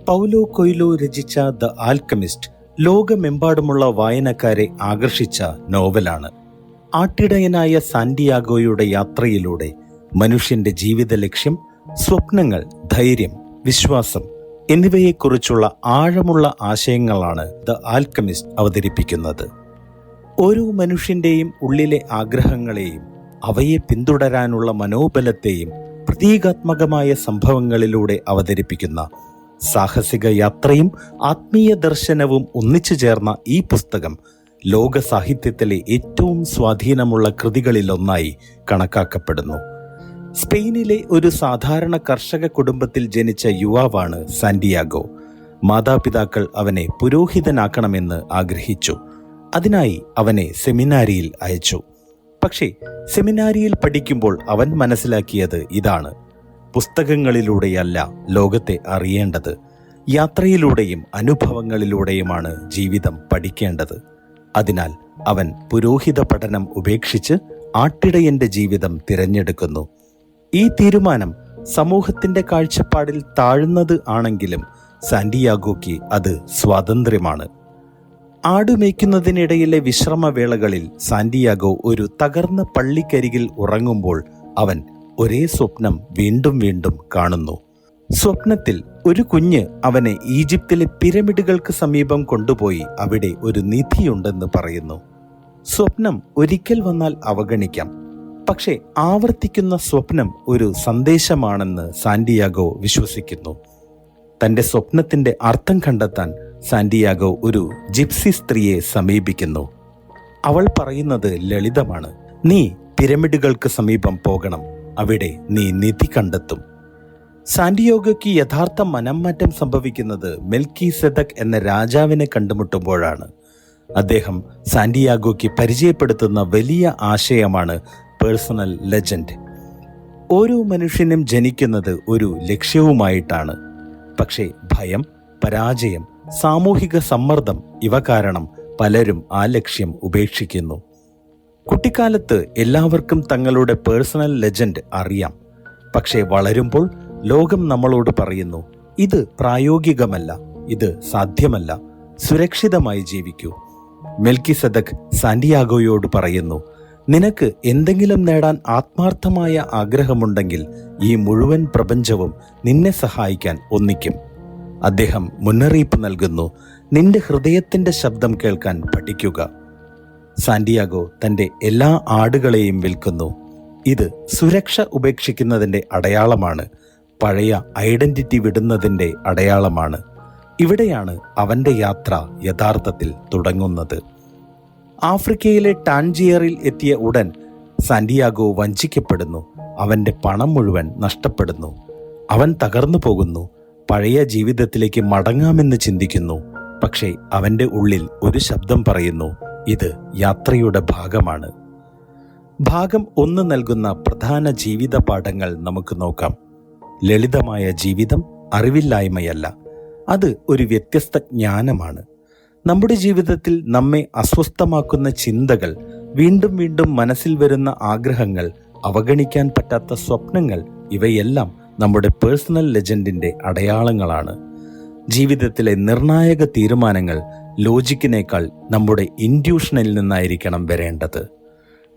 Paulo Coelho രചിച്ച the alchemist ലോകമെമ്പാടുമുള്ള വായനക്കാരെ ആകർഷിച്ച നോവലാണ്. ആട്ടിടയനായ സാന്റിയാഗോയുടെ യാത്രയിലൂടെ മനുഷ്യന്റെ ജീവിത ലക്ഷ്യം, സ്വപ്നങ്ങൾ, ധൈര്യം, വിശ്വാസം എന്നിവയെക്കുറിച്ചുള്ള ആഴമുള്ള ആശയങ്ങളാണ് ദ ആൽക്കമിസ്റ്റ് അവതരിപ്പിക്കുന്നത്. ഓരോ മനുഷ്യന്റെയും ഉള്ളിലെ ആഗ്രഹങ്ങളെയും അവയെ പിന്തുടരാനുള്ള മനോബലത്തെയും പ്രതീകാത്മകമായ സംഭവങ്ങളിലൂടെ അവതരിപ്പിക്കുന്ന സാഹസിക യാത്രയും ആത്മീയ ദർശനവും ഒന്നിച്ചു ചേർന്ന ഈ പുസ്തകം ലോക സാഹിത്യത്തിലെ ഏറ്റവും സ്വാധീനമുള്ള കൃതികളിലൊന്നായി കണക്കാക്കപ്പെടുന്നു. സ്പെയിനിലെ ഒരു സാധാരണ കർഷക കുടുംബത്തിൽ ജനിച്ച യുവാവാണ് സാന്റിയാഗോ. മാതാപിതാക്കൾ അവനെ പുരോഹിതനാക്കണമെന്ന് ആഗ്രഹിച്ചു. അതിനായി അവനെ സെമിനാരിയിൽ അയച്ചു. പക്ഷേ സെമിനാരിയിൽ പഠിക്കുമ്പോൾ അവൻ മനസ്സിലാക്കിയത് ഇതാണ്: പുസ്തകങ്ങളിലൂടെയല്ല ലോകത്തെ അറിയേണ്ടത്, യാത്രയിലൂടെയും അനുഭവങ്ങളിലൂടെയുമാണ് ജീവിതം പഠിക്കേണ്ടത്. അതിനാൽ അവൻ പുരോഹിത പഠനം ഉപേക്ഷിച്ച് ആട്ടിടയന്റെ ജീവിതം തിരഞ്ഞെടുക്കുന്നു. ഈ തീരുമാനം സമൂഹത്തിന്റെ കാഴ്ചപ്പാടിൽ താഴ്ന്നത് ആണെങ്കിലും സാന്റിയാഗോയ്ക്ക് അത് സ്വാതന്ത്ര്യമാണ്. ആടുമേയ്ക്കുന്നതിനിടയിലെ വിശ്രമവേളകളിൽ സാന്റിയാഗോ ഒരു തകർന്ന പള്ളിക്കരികിൽ ഉറങ്ങുമ്പോൾ അവൻ ഒരേ സ്വപ്നം വീണ്ടും വീണ്ടും കാണുന്നു. സ്വപ്നത്തിൽ ഒരു കുഞ്ഞ് അവനെ ഈജിപ്തിലെ പിരമിഡുകൾക്ക് സമീപം കൊണ്ടുപോയി അവിടെ ഒരു നിധിയുണ്ടെന്ന് പറയുന്നു. സ്വപ്നം ഒരിക്കൽ വന്നാൽ അവഗണിക്കാം, പക്ഷേ ആവർത്തിക്കുന്ന സ്വപ്നം ഒരു സന്ദേശമാണെന്ന് സാന്റിയാഗോ വിശ്വസിക്കുന്നു. തന്റെ സ്വപ്നത്തിന്റെ അർത്ഥം കണ്ടെത്താൻ സാന്റിയാഗോ ഒരു ജിപ്സി സ്ത്രീയെ സമീപിക്കുന്നു. അവൾ പറയുന്നത് ലളിതമാണ്: നീ പിരമിഡുകൾക്ക് സമീപം പോകണം, അവിടെ നീ നിധി കണ്ടെത്തും. സാന്റിയാഗോയ്ക്ക് യഥാർത്ഥ മനംമാറ്റം സംഭവിക്കുന്നത് മെൽക്കിസെദക്ക് എന്ന രാജാവിനെ കണ്ടുമുട്ടുമ്പോഴാണ്. അദ്ദേഹം സാന്റിയാഗോയ്ക്ക് പരിചയപ്പെടുത്തുന്ന വലിയ ആശയമാണ് പേഴ്സണൽ ലെജൻഡ്. ഓരോ മനുഷ്യനും ജനിക്കുന്നത് ഒരു ലക്ഷ്യവുമായിട്ടാണ്. പക്ഷേ ഭയം, പരാജയം, സാമൂഹിക സമ്മർദ്ദം ഇവ കാരണം പലരും ആ ലക്ഷ്യം ഉപേക്ഷിക്കുന്നു. കുട്ടിക്കാലത്ത് എല്ലാവർക്കും തങ്ങളുടെ പേഴ്സണൽ ലെജൻഡ് അറിയാം. പക്ഷേ വളരുമ്പോൾ ലോകം നമ്മളോട് പറയുന്നു: ഇത് പ്രായോഗികമല്ല, ഇത് സാധ്യമല്ല, സുരക്ഷിതമായി ജീവിക്കൂ. മെൽക്കിസെദക്ക് സാന്റിയാഗോയോട് പറയുന്നു: നിനക്ക് എന്തെങ്കിലും നേടാൻ ആത്മാർത്ഥമായ ആഗ്രഹമുണ്ടെങ്കിൽ ഈ മുഴുവൻ പ്രപഞ്ചവും നിന്നെ സഹായിക്കാൻ ഒന്നിക്കും. അദ്ദേഹം മുന്നറിയിപ്പ് നൽകുന്നു: നിന്റെ ഹൃദയത്തിന്റെ ശബ്ദം കേൾക്കാൻ പഠിക്കുക. സാന്റിയാഗോ തന്റെ എല്ലാ ആടുകളെയും വിൽക്കുന്നു. ഇത് സുരക്ഷ ഉപേക്ഷിക്കുന്നതിന്റെ അടയാളമാണ്, പഴയ ഐഡന്റിറ്റി വിടുന്നതിന്റെ അടയാളമാണ്. ഇവിടെയാണ് അവന്റെ യാത്ര യഥാർത്ഥത്തിൽ തുടങ്ങുന്നത്. ആഫ്രിക്കയിലെ ടാൻജിയറിൽ എത്തിയ ഉടൻ സാന്റിയാഗോ വഞ്ചിക്കപ്പെടുന്നു. അവന്റെ പണം മുഴുവൻ നഷ്ടപ്പെടുന്നു. അവൻ തകർന്നു പോകുന്നു. പഴയ ജീവിതത്തിലേക്ക് മടങ്ങാമെന്ന് ചിന്തിക്കുന്നു. പക്ഷേ അവന്റെ ഉള്ളിൽ ഒരു ശബ്ദം പറയുന്നു: ഇത് യാത്രയുടെ ഭാഗമാണ്. ഭാഗം 1 നൽകുന്ന പ്രധാന ജീവിത പാഠങ്ങൾ നമുക്ക് നോക്കാം. ലളിതമായ ജീവിതം അറിവില്ലായ്മയല്ല, അത് ഒരു വ്യത്യസ്ത ജ്ഞാനമാണ്. നമ്മുടെ ജീവിതത്തിൽ നമ്മെ അസ്വസ്ഥമാക്കുന്ന ചിന്തകൾ, വീണ്ടും വീണ്ടും മനസ്സിൽ വരുന്ന ആഗ്രഹങ്ങൾ, അവഗണിക്കാൻ പറ്റാത്ത സ്വപ്നങ്ങൾ, ഇവയെല്ലാം നമ്മുടെ പേഴ്സണൽ ലെജൻഡിന്റെ അടയാളങ്ങളാണ്. ജീവിതത്തിലെ നിർണായക തീരുമാനങ്ങൾ ലോജിക്കിനേക്കാൾ നമ്മുടെ ഇൻറ്റ്യൂഷനിൽ നിന്നായിരിക്കണം വരേണ്ടത്.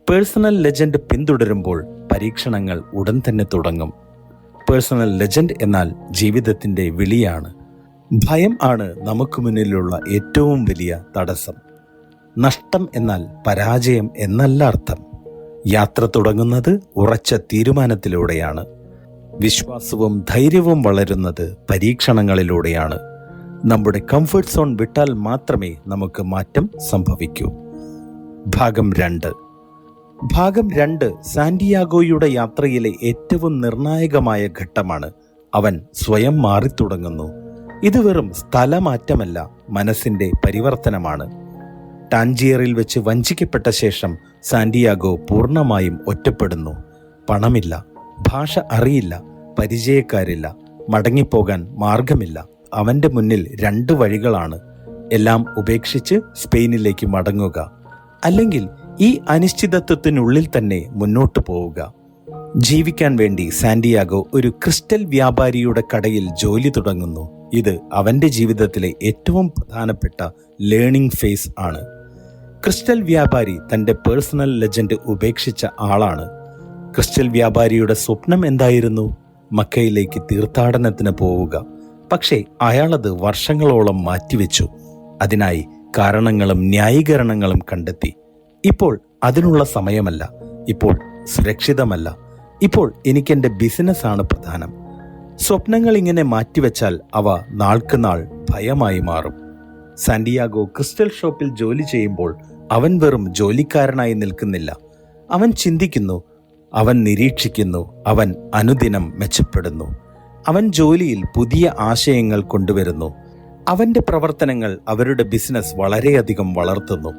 പേഴ്സണൽ ലെജൻഡ് പിന്തുടരുമ്പോൾ പരീക്ഷണങ്ങൾ ഉടൻ തന്നെ തുടങ്ങും. പേഴ്സണൽ ലെജൻഡ് എന്നാൽ ജീവിതത്തിന്റെ വിളിയാണ്. ഭയം ആണ് നമുക്ക് മുന്നിലുള്ള ഏറ്റവും വലിയ തടസ്സം. നഷ്ടം എന്നാൽ പരാജയം എന്നല്ല അർത്ഥം. യാത്ര തുടങ്ങുന്നത് ഉറച്ച തീരുമാനത്തിലൂടെയാണ്. വിശ്വാസവും ധൈര്യവും വളരുന്നത് പരീക്ഷണങ്ങളിലൂടെയാണ്. നമ്മുടെ കംഫർട്ട് സോൺ വിട്ടാൽ മാത്രമേ നമുക്ക് മാറ്റം സംഭവിക്കൂ. ഭാഗം 2 സാന്റിയാഗോയുടെ യാത്രയിലെ ഏറ്റവും നിർണായകമായ ഘട്ടമാണ്. അവൻ സ്വയം മാറിത്തുടങ്ങുന്നു. ഇത് വെറും സ്ഥലമാറ്റമല്ല, മനസ്സിന്റെ പരിവർത്തനമാണ്. ടാൻജിയറിൽ വെച്ച് വഞ്ചിക്കപ്പെട്ട ശേഷം സാന്റിയാഗോ പൂർണ്ണമായും ഒറ്റപ്പെടുന്നു. പണമില്ല, ഭാഷ അറിയില്ല, പരിചയക്കാരില്ല, മടങ്ങിപ്പോകാൻ മാർഗമില്ല. അവന്റെ മുന്നിൽ 2 വഴികളാണ്: എല്ലാം ഉപേക്ഷിച്ച് സ്പെയിനിലേക്ക് മടങ്ങുക, അല്ലെങ്കിൽ ഈ അനിശ്ചിതത്വത്തിനുള്ളിൽ തന്നെ മുന്നോട്ടു പോവുക. ജീവിക്കാൻ വേണ്ടി സാന്റിയാഗോ ഒരു ക്രിസ്റ്റൽ വ്യാപാരിയുടെ കടയിൽ ജോലി തുടങ്ങുന്നു. ഇത് അവൻ്റെ ജീവിതത്തിലെ ഏറ്റവും പ്രധാനപ്പെട്ട ലേണിംഗ് ഫേസ് ആണ്. ക്രിസ്റ്റൽ വ്യാപാരി തൻ്റെ പേഴ്സണൽ ലെജൻഡ് ഉപേക്ഷിച്ച ആളാണ്. ക്രിസ്റ്റൽ വ്യാപാരിയുടെ സ്വപ്നം എന്തായിരുന്നു? മക്കയിലേക്ക് തീർത്ഥാടനത്തിന് പോവുക. പക്ഷേ അയാളത് വർഷങ്ങളോളം മാറ്റിവെച്ചു. അതിനായി കാരണങ്ങളും ന്യായീകരണങ്ങളും കണ്ടെത്തി. ഇപ്പോൾ അതിനുള്ള സമയമല്ല, ഇപ്പോൾ സുരക്ഷിതമല്ല, ഇപ്പോൾ എനിക്കെൻ്റെ ബിസിനസ്സാണ് പ്രധാനം. സ്വപ്നങ്ങൾ ഇങ്ങനെ മാറ്റിവെച്ചാൽ അവ നാൾക്കുനാൾ ഭയമായി മാറും. സാന്റിയാഗോ ക്രിസ്റ്റൽ ഷോപ്പിൽ ജോലി ചെയ്യുമ്പോൾ അവൻ വെറും ജോലിക്കാരനായി നിൽക്കുന്നില്ല. അവൻ ചിന്തിക്കുന്നു, അവൻ നിരീക്ഷിക്കുന്നു, അവൻ അനുദിനം മെച്ചപ്പെടുന്നു. അവൻ ജോലിയിൽ പുതിയ ആശയങ്ങൾ കൊണ്ടുവരുന്നു. അവൻ്റെ പ്രവർത്തനങ്ങൾ അവരുടെ ബിസിനസ് വളരെയധികം വളർത്തുന്നു.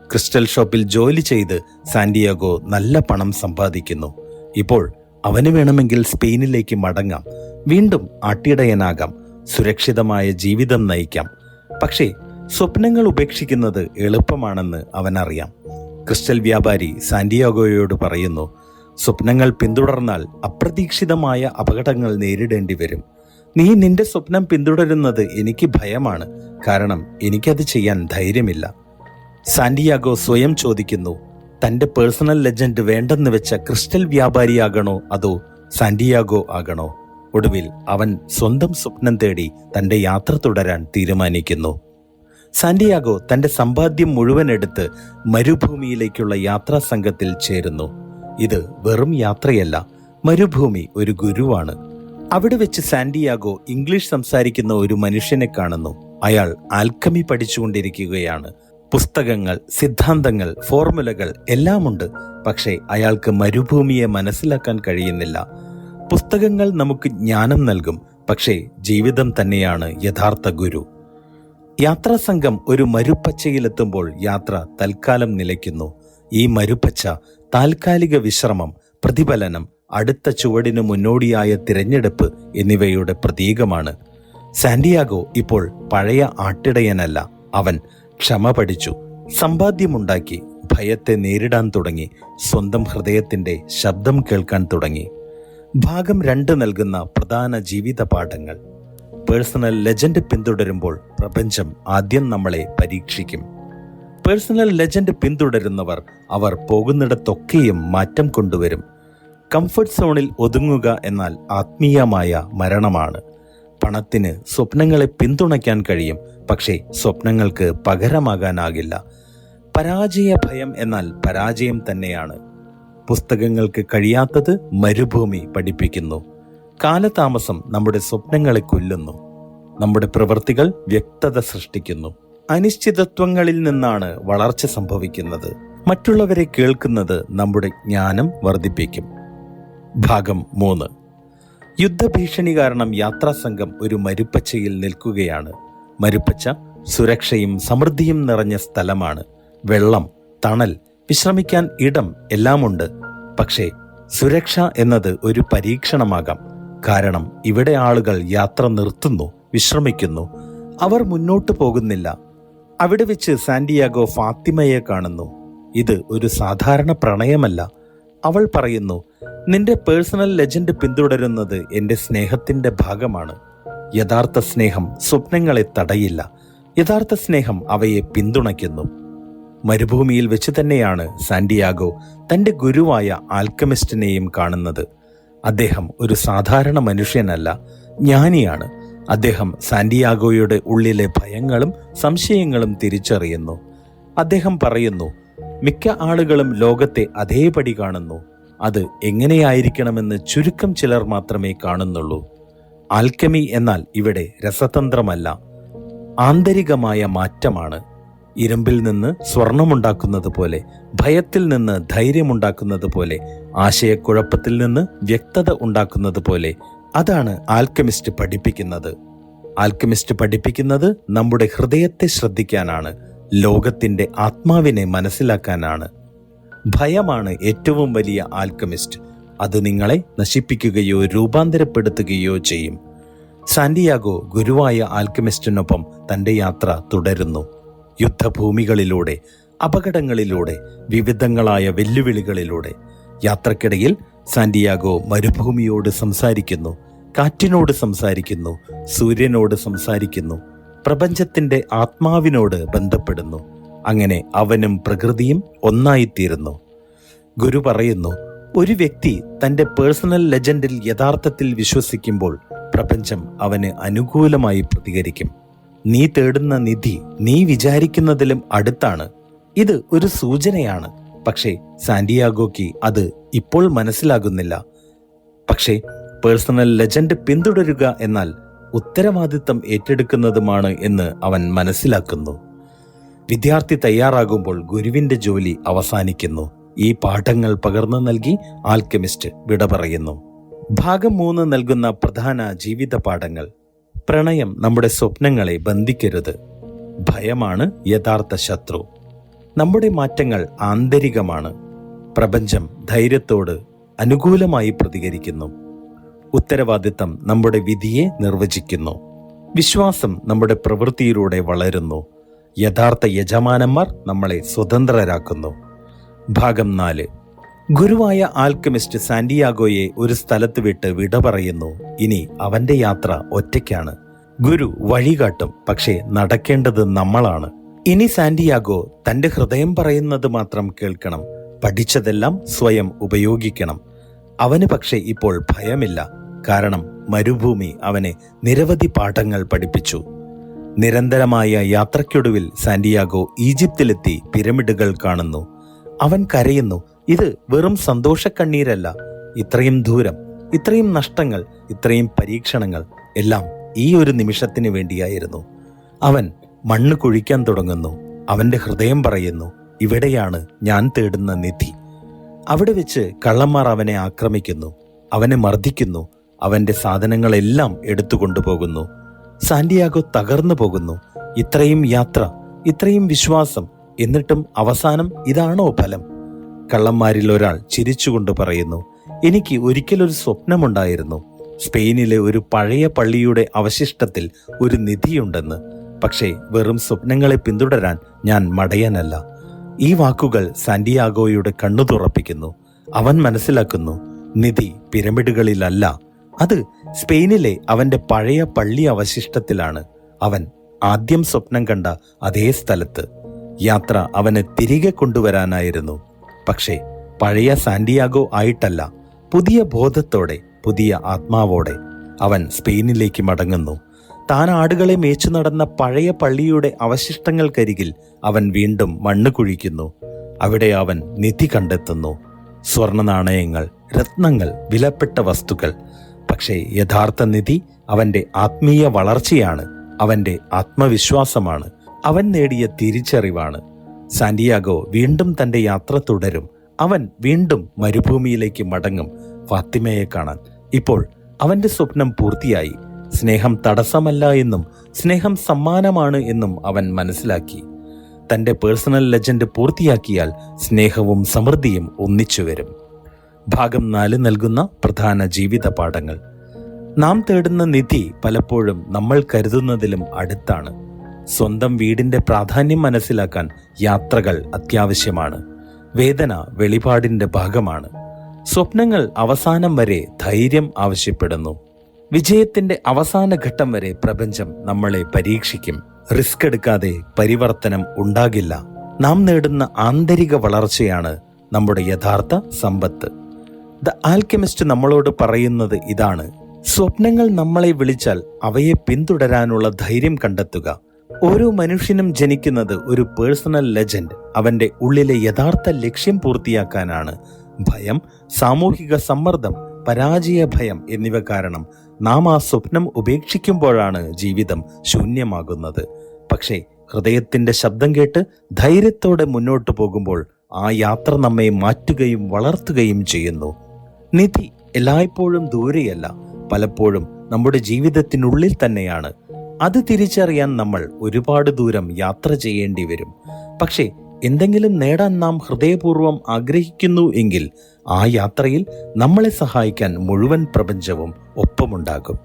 ക്രിസ്റ്റൽ ഷോപ്പിൽ ജോലി ചെയ്ത് സാന്റിയാഗോ നല്ല പണം സമ്പാദിക്കുന്നു. ഇപ്പോൾ അവന് വേണമെങ്കിൽ സ്പെയിനിലേക്ക് മടങ്ങാം, വീണ്ടും ആട്ടിടയനാകാം, സുരക്ഷിതമായ ജീവിതം നയിക്കാം. പക്ഷേ സ്വപ്നങ്ങൾ ഉപേക്ഷിക്കുന്നത് എളുപ്പമാണെന്ന് അവനറിയാം. ക്രിസ്റ്റൽ വ്യാപാരി സാന്റിയാഗോയോട് പറയുന്നു, സ്വപ്നങ്ങൾ പിന്തുടർന്നാൽ അപ്രതീക്ഷിതമായ അപകടങ്ങൾ നേരിടേണ്ടി വരും. നീ നിന്റെ സ്വപ്നം പിന്തുടരുന്നത് എനിക്ക് ഭയമാണ്, കാരണം എനിക്കത് ചെയ്യാൻ ധൈര്യമില്ല. സാന്റിയാഗോ സ്വയം ചോദിക്കുന്നു, തൻ്റെ പേഴ്സണൽ ലെജൻഡ് വേണ്ടെന്ന് വെച്ച ക്രിസ്റ്റൽ വ്യാപാരിയാകണോ അതോ സാന്റിയാഗോ ആകണോ? ഒടുവിൽ അവൻ സ്വന്തം സ്വപ്നം തേടി തൻ്റെ യാത്ര തുടരാൻ തീരുമാനിക്കുന്നു. സാന്റിയാഗോ തൻ്റെ സമ്പാദ്യം മുഴുവൻ എടുത്ത് മരുഭൂമിയിലേക്കുള്ള യാത്രാ സംഘത്തിൽ ചേരുന്നു. ഇത് വെറും യാത്രയല്ല, മരുഭൂമി ഒരു ഗുരുവാണ്. അവിടെ വെച്ച് സാന്റിയാഗോ ഇംഗ്ലീഷ് സംസാരിക്കുന്ന ഒരു മനുഷ്യനെ കാണുന്നു. അയാൾ ആൽക്കമി പഠിച്ചുകൊണ്ടിരിക്കുകയാണ്. പുസ്തകങ്ങൾ, സിദ്ധാന്തങ്ങൾ, ഫോർമുലകൾ എല്ലാമുണ്ട്. പക്ഷേ അയാൾക്ക് മരുഭൂമിയെ മനസ്സിലാക്കാൻ കഴിയുന്നില്ല. പുസ്തകങ്ങൾ നമുക്ക് ജ്ഞാനം നൽകും, പക്ഷേ ജീവിതം തന്നെയാണ് യഥാർത്ഥ ഗുരു. യാത്രാസംഘം ഒരു മരുപ്പച്ചയിലെത്തുമ്പോൾ യാത്ര തൽക്കാലം നിലയ്ക്കുന്നു. ഈ മരുപ്പച്ച താൽക്കാലിക വിശ്രമം, പ്രതിഫലനം, അടുത്ത ചുവടിന് മുന്നോടിയായ തിരഞ്ഞെടുപ്പ് എന്നിവയുടെ പ്രതീകമാണ്. സാന്റിയാഗോ ഇപ്പോൾ പഴയ ആട്ടിടയനല്ല. അവൻ ക്ഷമ പഠിച്ചു, സമ്പാദ്യമുണ്ടാക്കി, ഭയത്തെ നേരിടാൻ തുടങ്ങി, സ്വന്തം ഹൃദയത്തിൻ്റെ ശബ്ദം കേൾക്കാൻ തുടങ്ങി. ഭാഗം 2 നൽകുന്ന പ്രധാന ജീവിത പാഠങ്ങൾ. പേഴ്സണൽ ലെജൻഡ് പിന്തുടരുമ്പോൾ പ്രപഞ്ചം ആദ്യം നമ്മളെ പരീക്ഷിക്കും. പേഴ്സണൽ ലെജൻഡ് പിന്തുടരുന്നവർ അവർ പോകുന്നിടത്തൊക്കെയും മാറ്റം കൊണ്ടുവരും. കംഫർട്ട് സോണിൽ ഒതുങ്ങുക എന്നാൽ ആത്മീയമായ മരണമാണ്. പണത്തിന് സ്വപ്നങ്ങളെ പിന്തുണയ്ക്കാൻ കഴിയും, പക്ഷേ സ്വപ്നങ്ങൾക്ക് പകരമാകാനാകില്ല. പരാജയ ഭയം എന്നാൽ പരാജയം തന്നെയാണ്. പുസ്തകങ്ങൾക്ക് കഴിയാത്തത് മരുഭൂമി പഠിപ്പിക്കുന്നു. കാലതാമസം നമ്മുടെ സ്വപ്നങ്ങളെ കൊല്ലുന്നു. നമ്മുടെ പ്രവൃത്തികൾ വ്യക്തത സൃഷ്ടിക്കുന്നു. അനിശ്ചിതത്വങ്ങളിൽ നിന്നാണ് വളർച്ച സംഭവിക്കുന്നത്. മറ്റുള്ളവരെ കേൾക്കുന്നത് നമ്മുടെ ജ്ഞാനം വർദ്ധിപ്പിക്കും. ഭാഗം 3. യുദ്ധഭീഷണി കാരണം യാത്രാസംഘം ഒരു മരുപ്പച്ചയിൽ നിൽക്കുകയാണ്. മരുപ്പച്ച സുരക്ഷയും സമൃദ്ധിയും നിറഞ്ഞ സ്ഥലമാണ്. വെള്ളം, തണൽ, വിശ്രമിക്കാൻ ഇടം എല്ലാമുണ്ട്. പക്ഷേ സുരക്ഷ എന്നത് ഒരു പരീക്ഷണമാകാം. കാരണം ഇവിടെ ആളുകൾ യാത്ര നിർത്തുന്നു, വിശ്രമിക്കുന്നു. അവർ മുന്നോട്ട് പോകുന്നില്ല. അവിടെ വെച്ച് സാന്റിയാഗോ ഫാത്തിമയെ കാണുന്നു. ഇത് ഒരു സാധാരണ പ്രണയമല്ല. അവൾ പറയുന്നു, നിന്റെ പേഴ്സണൽ ലെജൻഡ് പിന്തുടരുന്നത് എൻ്റെ സ്നേഹത്തിൻ്റെ ഭാഗമാണ്. യഥാർത്ഥ സ്നേഹം സ്വപ്നങ്ങളെ തടയില്ല. യഥാർത്ഥ സ്നേഹം അവയെ പിന്തുണയ്ക്കുന്നു. മരുഭൂമിയിൽ വെച്ച് തന്നെയാണ് സാന്റിയാഗോ തൻ്റെ ഗുരുവായ ആൽക്കമിസ്റ്റിനെയും കാണുന്നത്. അദ്ദേഹം ഒരു സാധാരണ മനുഷ്യനല്ല, ജ്ഞാനിയാണ്. അദ്ദേഹം സാന്റിയാഗോയുടെ ഉള്ളിലെ ഭയങ്ങളും സംശയങ്ങളും തിരിച്ചറിയുന്നു. അദ്ദേഹം പറയുന്നു, മിക്ക ആളുകളും ലോകത്തെ അതേപടി കാണുന്നു. അത് എങ്ങനെയായിരിക്കണമെന്ന് ചുരുക്കം ചിലർ മാത്രമേ കാണുന്നുള്ളൂ. ആൽക്കമി എന്നാൽ ഇവിടെ രസതന്ത്രമല്ല, ആന്തരികമായ മാറ്റമാണ്. ഇരുമ്പിൽ നിന്ന് സ്വർണമുണ്ടാക്കുന്നത് പോലെ, ഭയത്തിൽ നിന്ന് ധൈര്യമുണ്ടാക്കുന്നത് പോലെ, ആശയക്കുഴപ്പത്തിൽ നിന്ന് വ്യക്തത ഉണ്ടാക്കുന്നത് പോലെ, അതാണ് ആൽക്കമിസ്റ്റ് പഠിപ്പിക്കുന്നത്. ആൽക്കമിസ്റ്റ് പഠിപ്പിക്കുന്നത് നമ്മുടെ ഹൃദയത്തെ ശ്രദ്ധിക്കാനാണ്, ലോകത്തിൻ്റെ ആത്മാവിനെ മനസ്സിലാക്കാനാണ്. ഭയമാണ് ഏറ്റവും വലിയ ആൽക്കമിസ്റ്റ്. അത് നിങ്ങളെ നശിപ്പിക്കുകയോ രൂപാന്തരപ്പെടുത്തുകയോ ചെയ്യും. സാന്റിയാഗോ ഗുരുവായ ആൽക്കമിസ്റ്റിനൊപ്പം തൻ്റെ യാത്ര തുടരുന്നു. യുദ്ധഭൂമികളിലൂടെ, അപകടങ്ങളിലൂടെ, വിവിധങ്ങളായ വെല്ലുവിളികളിലൂടെ. യാത്രക്കിടയിൽ സാന്റിയാഗോ മരുഭൂമിയോട് സംസാരിക്കുന്നു. കാറ്റിനോട് സംസാരിക്കുന്നു, സൂര്യനോട് സംസാരിക്കുന്നു, പ്രപഞ്ചത്തിന്റെ ആത്മാവിനോട് ബന്ധപ്പെടുന്നു. അങ്ങനെ അവനും പ്രകൃതിയും ഒന്നായിത്തീരുന്നു. ഗുരു പറയുന്നു, ഒരു വ്യക്തി തൻ്റെ പേഴ്സണൽ ലെജൻഡിൽ യഥാർത്ഥത്തിൽ വിശ്വസിക്കുമ്പോൾ പ്രപഞ്ചം അവന് അനുകൂലമായി പ്രതികരിക്കും. നീ തേടുന്ന നിധി നീ വിചാരിക്കുന്നതിലും അടുത്താണ്. ഇത് ഒരു സൂചനയാണ്. പക്ഷേ സാന്റിയാഗോയ്ക്ക് അത് ഇപ്പോൾ മനസ്സിലാകുന്നില്ല. പക്ഷേ പേഴ്സണൽ ലെജൻഡ് പിന്തുടരുക എന്നാൽ ഉത്തരവാദിത്തം ഏറ്റെടുക്കുന്നതുമാണ് എന്ന് അവൻ മനസ്സിലാക്കുന്നു. വിദ്യാർത്ഥി തയ്യാറാകുമ്പോൾ ഗുരുവിന്റെ ജോലി അവസാനിക്കുന്നു. ഈ പാഠങ്ങൾ പകർന്നു നൽകി ആൽക്കെമിസ്റ്റ് വിട പറയുന്നു. ഭാഗം 3 നൽകുന്ന പ്രധാന ജീവിത പാഠങ്ങൾ. പ്രണയം നമ്മുടെ സ്വപ്നങ്ങളെ ബന്ധിക്കരുത്. ഭയമാണ് യഥാർത്ഥ ശത്രു. നമ്മുടെ മാറ്റങ്ങൾ ആന്തരികമാണ്. പ്രപഞ്ചം ധൈര്യത്തോട് അനുകൂലമായി പ്രതികരിക്കുന്നു. ഉത്തരവാദിത്തം നമ്മുടെ വിധിയെ നിർവചിക്കുന്നു. വിശ്വാസം നമ്മുടെ പ്രവൃത്തിയിലൂടെ വളരുന്നു. യഥാർത്ഥ യജമാനന്മാർ നമ്മളെ സ്വതന്ത്രരാക്കുന്നു. ഭാഗം 4. ഗുരുവായ ആൽക്കെമിസ്റ്റ് സാന്റിയാഗോയെ ഒരു സ്ഥലത്ത് വിട്ട് വിട പറയുന്നു. ഇനി അവന്റെ യാത്ര ഒറ്റയ്ക്കാണ്. ഗുരു വഴികാട്ടും, പക്ഷേ നടക്കേണ്ടത് നമ്മളാണ്. ഇനി സാന്റിയാഗോ തന്റെ ഹൃദയം പറയുന്നത് മാത്രം കേൾക്കണം. പഠിച്ചതെല്ലാം സ്വയം ഉപയോഗിക്കണം. അവന് പക്ഷേ ഇപ്പോൾ ഭയമില്ല. കാരണം മരുഭൂമി അവനെ നിരവധി പാഠങ്ങൾ പഠിപ്പിച്ചു. നിരന്തരമായ യാത്രയ്ക്കൊടുവിൽ സാന്റിയാഗോ ഈജിപ്തിലെത്തി പിരമിഡുകൾ കാണുന്നു. അവൻ കരയുന്നു. ഇത് വെറും സന്തോഷക്കണ്ണീരല്ല. ഇത്രയും ദൂരം, ഇത്രയും നഷ്ടങ്ങൾ, ഇത്രയും പരീക്ഷണങ്ങൾ എല്ലാം ഈ ഒരു നിമിഷത്തിന് വേണ്ടിയായിരുന്നു. അവൻ മണ്ണ് കുഴിക്കാൻ തുടങ്ങുന്നു. അവന്റെ ഹൃദയം പറയുന്നു, ഇവിടെയാണ് ഞാൻ തേടുന്ന നിധി. അവിടെ വെച്ച് കള്ളന്മാർ അവനെ ആക്രമിക്കുന്നു, അവനെ മർദ്ദിക്കുന്നു, അവന്റെ സാധനങ്ങളെല്ലാം എടുത്തുകൊണ്ടുപോകുന്നു. സാന്റിയാഗോ തകർന്നു പോകുന്നു. ഇത്രയും യാത്ര, ഇത്രയും വിശ്വാസം, എന്നിട്ടും അവസാനം ഇതാണോ ഫലം? കള്ളന്മാരിൽ ഒരാൾ ചിരിച്ചുകൊണ്ട് പറയുന്നു, എനിക്ക് ഒരിക്കലൊരു സ്വപ്നമുണ്ടായിരുന്നു. സ്പെയിനിലെ ഒരു പഴയ പള്ളിയുടെ അവശിഷ്ടത്തിൽ ഒരു നിധിയുണ്ടെന്ന്. പക്ഷേ വെറും സ്വപ്നങ്ങളെ പിന്തുടരാൻ ഞാൻ മടയനല്ല. ഈ വാക്കുകൾ സാന്റിയാഗോയുടെ കണ്ണു തുറപ്പിക്കുന്നു. അവൻ മനസ്സിലാക്കുന്നു, നിധി പിരമിഡുകളിലല്ല, അത് സ്പെയിനിലെ അവന്റെ പഴയ പള്ളി അവശിഷ്ടത്തിലാണ്. അവൻ ആദ്യം സ്വപ്നം കണ്ട അതേ സ്ഥലത്ത്. യാത്ര അവനെ തിരികെ കൊണ്ടുവരാനായിരുന്നു. പക്ഷേ പഴയ സാന്റിയാഗോ ആയിട്ടല്ല, പുതിയ ബോധത്തോടെ, പുതിയ ആത്മാവോടെ അവൻ സ്പെയിനിലേക്ക് മടങ്ങുന്നു. താൻ ആടുകളെ മേച്ചു നടന്ന പഴയ പള്ളിയുടെ അവശിഷ്ടങ്ങൾക്കരികിൽ അവൻ വീണ്ടും മണ്ണ് കുഴിക്കുന്നു. അവിടെ അവൻ നിധി കണ്ടെത്തുന്നു. സ്വർണ്ണ നാണയങ്ങൾ, രത്നങ്ങൾ, വിലപ്പെട്ട വസ്തുക്കൾ. പക്ഷേ യഥാർത്ഥ നിധി അവന്റെ ആത്മീയ വളർച്ചയാണ്, അവന്റെ ആത്മവിശ്വാസമാണ്, അവൻ നേടിയ തിരിച്ചറിവാണ്. സാന്റിയാഗോ വീണ്ടും തന്റെ യാത്ര തുടരും. അവൻ വീണ്ടും മരുഭൂമിയിലേക്ക് മടങ്ങും, ഫാത്തിമയെ കാണാൻ. ഇപ്പോൾ അവന്റെ സ്വപ്നം പൂർത്തിയായി. സ്നേഹം തടസ്സമല്ല എന്നും സ്നേഹം സമ്മാനമാണ് എന്നും അവൻ മനസ്സിലാക്കി. തന്റെ പേഴ്സണൽ ലെജൻഡ് പൂർത്തിയാക്കിയാൽ സ്നേഹവും സമൃദ്ധിയും ഒന്നിച്ചു വരും. ഭാഗം 4 നൽകുന്ന പ്രധാന ജീവിത പാഠങ്ങൾ. നാം തേടുന്ന നിധി പലപ്പോഴും നമ്മൾ കരുതുന്നതിലും അടുത്താണ്. സ്വന്തം വീടിന്റെ പ്രാധാന്യം മനസ്സിലാക്കാൻ യാത്രകൾ അത്യാവശ്യമാണ്. വേദന വെളിപാടിന്റെ ഭാഗമാണ്. സ്വപ്നങ്ങൾ അവസാനം വരെ ധൈര്യം ആവശ്യപ്പെടുന്നു. വിജയത്തിന്റെ അവസാന ഘട്ടം വരെ പ്രപഞ്ചം നമ്മളെ പരീക്ഷിക്കും. റിസ്ക് എടുക്കാതെ പരിവർത്തനം ഉണ്ടാകില്ല. നാം നേടുന്ന ആന്തരിക വളർച്ചയാണ് നമ്മുടെ യഥാർത്ഥ സമ്പത്ത്. ദ ആൽക്കെമിസ്റ്റ് നമ്മളോട് പറയുന്നത് ഇതാണ്: സ്വപ്നങ്ങൾ നമ്മളെ വിളിച്ചാൽ അവയെ പിന്തുടരാനുള്ള ധൈര്യം കണ്ടെത്തുക. ഓരോ മനുഷ്യനും ജനിക്കുന്നത് ഒരു പേഴ്സണൽ ലെജൻഡ്, അവന്റെ ഉള്ളിലെ യഥാർത്ഥ ലക്ഷ്യം പൂർത്തിയാക്കാനാണ്. ഭയം, സാമൂഹിക സമ്മർദ്ദം, പരാജയ ഭയം എന്നിവ കാരണം നാം ആ സ്വപ്നം ഉപേക്ഷിക്കുമ്പോഴാണ് ജീവിതം ശൂന്യമാകുന്നത്. പക്ഷേ ഹൃദയത്തിന്റെ ശബ്ദം കേട്ട് ധൈര്യത്തോടെ മുന്നോട്ടു പോകുമ്പോൾ ആ യാത്ര നമ്മെ മാറ്റുകയും വളർത്തുകയും ചെയ്യുന്നു. നിധി എല്ലായ്പ്പോഴും ദൂരെയല്ല, പലപ്പോഴും നമ്മുടെ ജീവിതത്തിനുള്ളിൽ തന്നെയാണ്. അത് തിരിച്ചറിയാൻ നമ്മൾ ഒരുപാട് ദൂരം യാത്ര ചെയ്യേണ്ടി വരും. പക്ഷേ എന്തെങ്കിലും നേടാൻ നാം ഹൃദയപൂർവ്വം ആഗ്രഹിക്കുന്നു എങ്കിൽ ആ യാത്രയിൽ നമ്മളെ സഹായിക്കാൻ മുഴുവൻ പ്രപഞ്ചവും ഒപ്പമുണ്ടാകും.